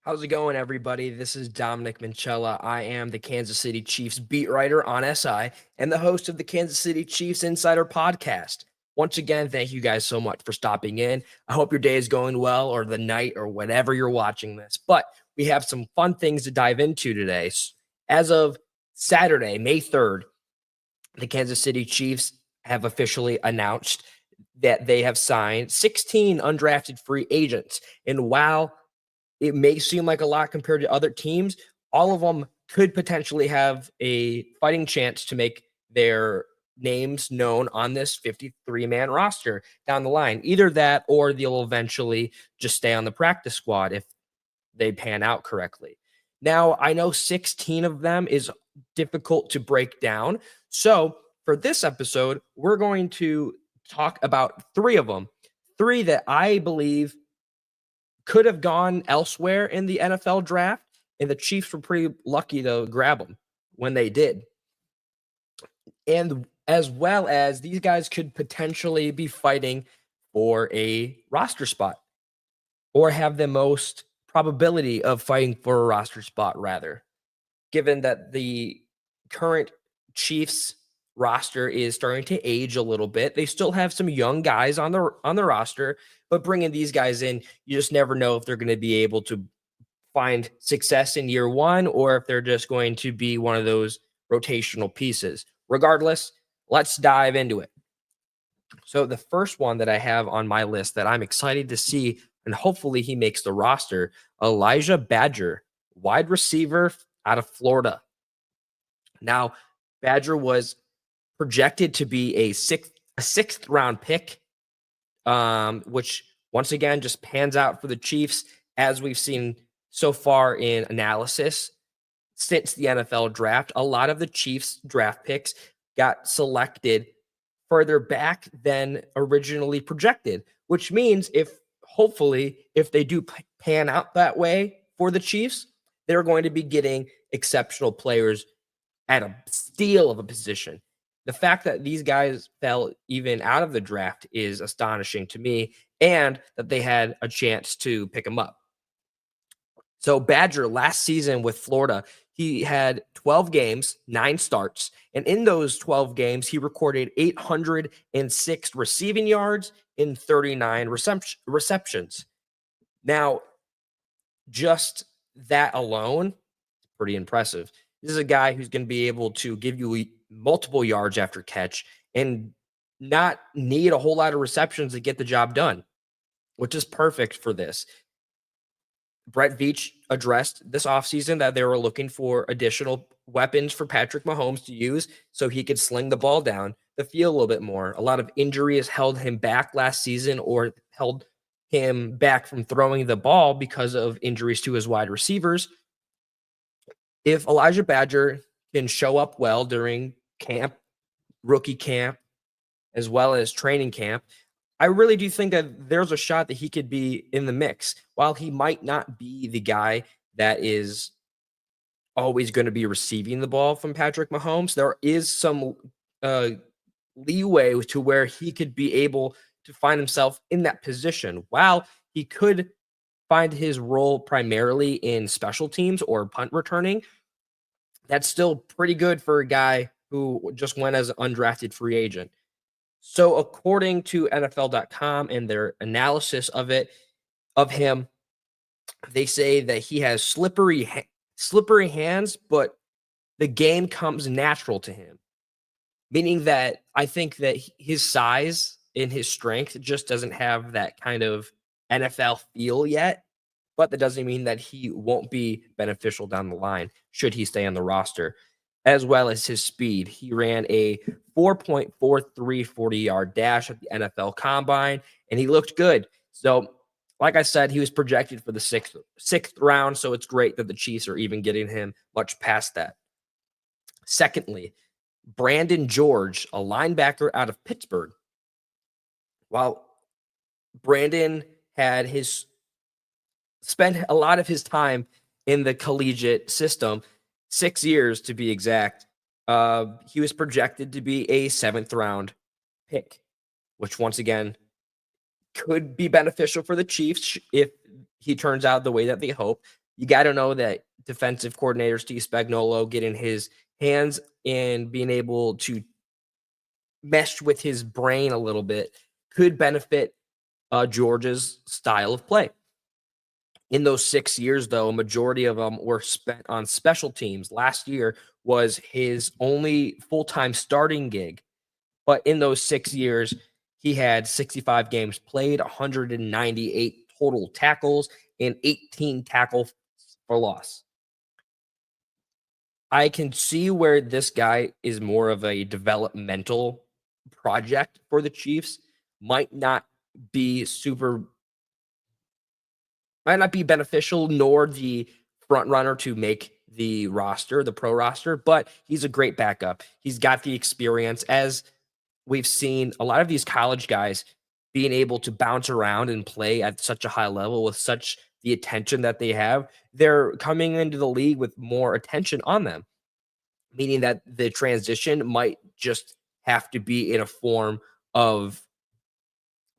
How's it going, everybody? This is Dominic Minchella. I am the Kansas City Chiefs beat writer on SI and the host of the Kansas City Chiefs Insider Podcast. Once again, thank you guys so much for stopping in. I hope your day is going well, or the night, or whenever you're watching this. But we have some fun things to dive into today. As of Saturday, May 3rd, the Kansas City Chiefs have officially announced that they have signed 16 undrafted free agents. And while it may seem like a lot compared to other teams, all of them could potentially have a fighting chance to make their names known on this 53-man roster down the line. Either that or they'll eventually just stay on the practice squad if they pan out correctly. Now, I know 16 of them is difficult to break down. So, for this episode, we're going to talk about three of them, three that I believe could have gone elsewhere in the NFL draft, and the Chiefs were pretty lucky to grab them when they did. And as well as these guys could potentially be fighting for a roster spot or have the most probability of fighting for a roster spot, rather, given that the current Chiefs roster is starting to age a little bit. They still have some young guys on the roster, but bringing these guys in, you just never know if they're going to be able to find success in year one or if they're just going to be one of those rotational pieces. Regardless, let's dive into it. So the first one that I have on my list that I'm excited to see, and hopefully he makes the roster, Elijah Badger, wide receiver out of Florida. Now, Badger was projected to be a sixth round pick, which once again just pans out for the Chiefs, as we've seen so far in analysis since the NFL draft. A lot of the Chiefs draft picks got selected further back than originally projected, which means hopefully if they do pan out that way for the Chiefs, they're going to be getting exceptional players at a steal of a position. The fact that these guys fell even out of the draft is astonishing to me, and that they had a chance to pick them up. So Badger last season with Florida, he had 12 games, 9 starts, and in those 12 games, he recorded 806 receiving yards in 39 receptions. Now, just that alone, pretty impressive. This is a guy who's going to be able to give you multiple yards after catch and not need a whole lot of receptions to get the job done, which is perfect for this. Brett Veach addressed this offseason that they were looking for additional weapons for Patrick Mahomes to use so he could sling the ball down the field a little bit more. A lot of injuries held him back last season or held him back from throwing the ball because of injuries to his wide receivers. If Elijah Badger can show up well during camp, rookie camp, as well as training camp, I really do think that there's a shot that he could be in the mix. While he might not be the guy that is always going to be receiving the ball from Patrick Mahomes, there is some leeway to where he could be able to find himself in that position. While he could find his role primarily in special teams or punt returning, that's still pretty good for a guy who just went as an undrafted free agent. So according to NFL.com and their analysis of him, they say that he has slippery hands, but the game comes natural to him. Meaning that I think that his size and his strength just doesn't have that kind of NFL feel yet, but that doesn't mean that he won't be beneficial down the line should he stay on the roster, as well as his speed. He ran a 4.43 40-yard dash at the NFL Combine, and he looked good. So, like I said, he was projected for the sixth round, so it's great that the Chiefs are even getting him much past that. Secondly, Brandon George, a linebacker out of Pittsburgh. While Brandon had spent a lot of his time in the collegiate system, 6 years to be exact, he was projected to be a 7th-round pick, which once again could be beneficial for the Chiefs if he turns out the way that they hope. You got to know that defensive coordinator Steve Spagnuolo getting his hands and being able to mesh with his brain a little bit could benefit Georgia's style of play. In those 6 years, though, a majority of them were spent on special teams. Last year was his only full time starting gig. But in those 6 years, he had 65 games played, 198 total tackles, and 18 tackles for loss. I can see where this guy is more of a developmental project for the Chiefs. Might not be super might not be beneficial nor the front runner to make the roster, the pro roster, but he's a great backup. He's got the experience as we've seen a lot of these college guys being able to bounce around and play at such a high level with such the attention that they have. They're coming into the league with more attention on them, meaning that the transition might just have to be in a form of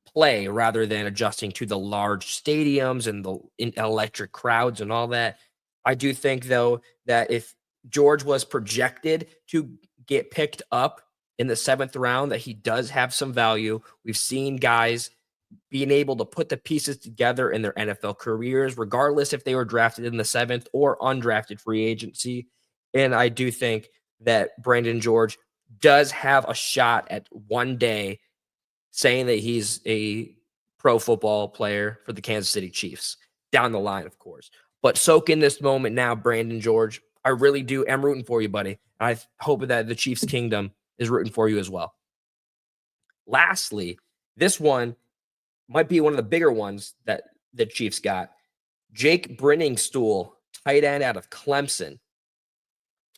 play rather than adjusting to the large stadiums and the electric crowds and all that. I do think, though, that if George was projected to get picked up in the seventh round, that he does have some value. We've seen guys being able to put the pieces together in their NFL careers, regardless if they were drafted in the seventh or undrafted free agency. And I do think that Brandon George does have a shot at one day saying that he's a pro football player for the Kansas City Chiefs down the line, of course. But soak in this moment now, Brandon George. I really do. I'm rooting for you, buddy. I hope that the Chiefs Kingdom is rooting for you as well. Lastly, this one might be one of the bigger ones that the Chiefs got. Jake Brenningstool, tight end out of Clemson.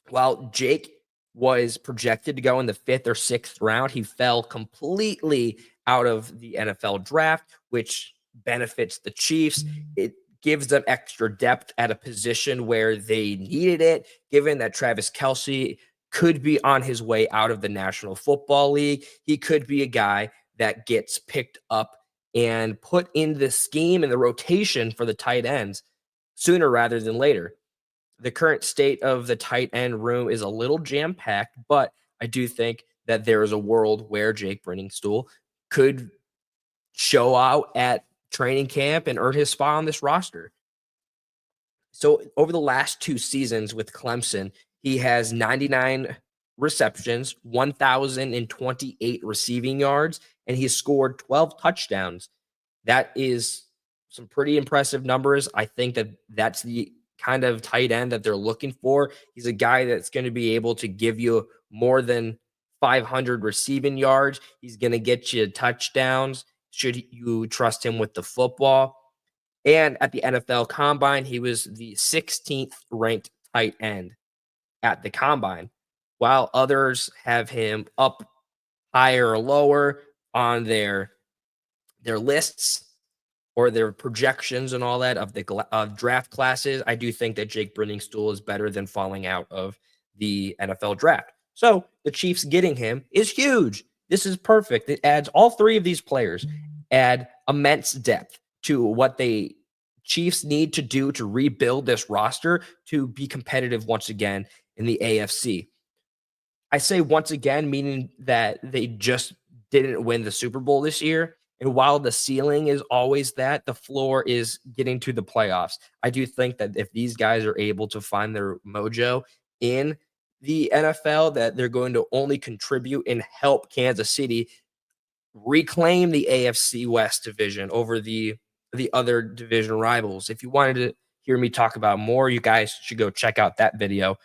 While Jake was projected to go in the fifth or sixth round, he fell completely out of the NFL draft, which benefits the Chiefs. It gives them extra depth at a position where they needed it, given that Travis Kelce could be on his way out of the National Football League. He could be a guy that gets picked up and put in the scheme and the rotation for the tight ends sooner rather than later. The current state of the tight end room is a little jam packed, but I do think that there is a world where Jake Brenningstool could show out at training camp and earn his spot on this roster. So over the last 2 seasons with Clemson, he has 99 receptions, 1,028 receiving yards, and he's scored 12 touchdowns. That is some pretty impressive numbers. I think that that's the kind of tight end that they're looking for. He's a guy that's going to be able to give you more than 500 receiving yards. He's going to get you touchdowns. Should you trust him with the football? And at the NFL Combine, he was the 16th ranked tight end at the Combine, while others have him up higher or lower on their lists or their projections and all that of the draft classes. I do think that Jake Brenningstool is better than falling out of the NFL draft. So the Chiefs getting him is huge. This is perfect. It adds all three of these players, add immense depth to what they Chiefs need to do to rebuild this roster to be competitive once again in the AFC. I say once again, meaning that they just didn't win the Super Bowl this year. And while the ceiling is always that, the floor is getting to the playoffs. I do think that if these guys are able to find their mojo in the NFL, that they're going to only contribute and help Kansas City reclaim the AFC West division over the other division rivals. If you wanted to hear me talk about more, you guys should go check out that video.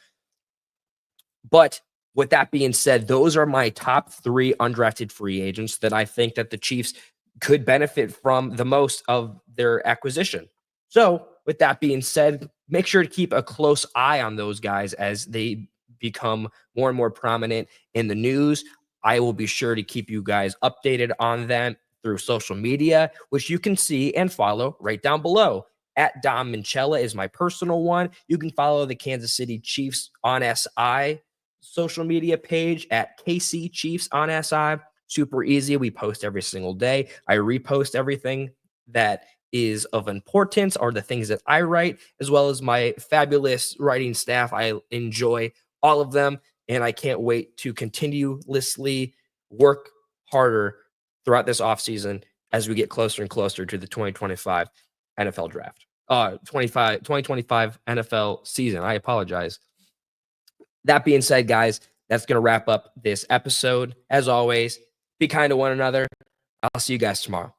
But with that being said, those are my top three undrafted free agents that I think that the Chiefs could benefit from the most of their acquisition. So, with that being said, make sure to keep a close eye on those guys as they become more and more prominent in the news. I will be sure to keep you guys updated on them through social media, which you can see and follow right down below. At Dom Minchella is my personal one. You can follow the Kansas City Chiefs on SI social media page at KC Chiefs on SI. Super easy. We post every single day. I repost everything that is of importance are the things that I write, as well as my fabulous writing staff. I enjoy all of them, and I can't wait to continuously work harder throughout this offseason as we get closer and closer to the 2025 NFL draft. 2025 NFL season. I apologize. That being said, guys, that's going to wrap up this episode. As always, be kind to one another. I'll see you guys tomorrow.